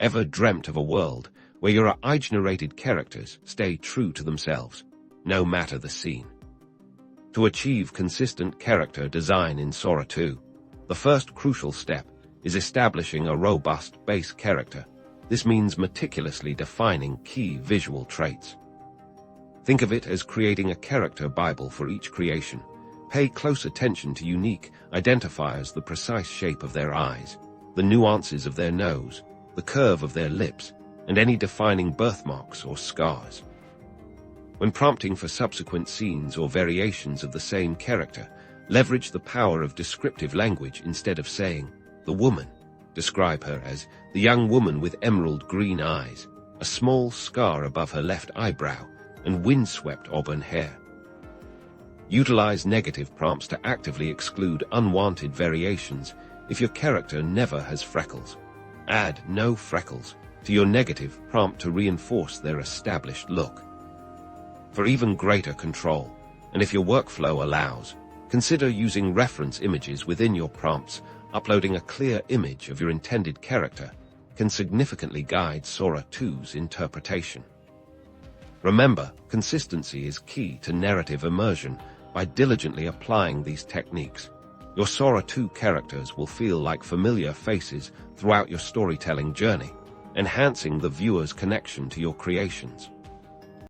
Ever dreamt of a world where your AI-generated characters stay true to themselves, no matter the scene? To achieve consistent character design in Sora 2, the first crucial step is establishing a robust base character. This means meticulously defining key visual traits. Think of it as creating a character Bible for each creation. Pay close attention to unique identifiers: the precise shape of their eyes, the nuances of their nose, the curve of their lips, and any defining birthmarks or scars. When prompting for subsequent scenes or variations of the same character, leverage the power of descriptive language. Instead of saying, "the woman," describe her as the young woman with emerald green eyes, a small scar above her left eyebrow, and windswept auburn hair. Utilize negative prompts to actively exclude unwanted variations. If your character never has freckles, add "no freckles" to your negative prompt to reinforce their established look. For even greater control, and if your workflow allows, consider using reference images within your prompts. Uploading a clear image of your intended character can significantly guide Sora 2's interpretation. Remember, consistency is key to narrative immersion. By diligently applying these techniques, your Sora 2 characters will feel like familiar faces throughout your storytelling journey, enhancing the viewer's connection to your creations.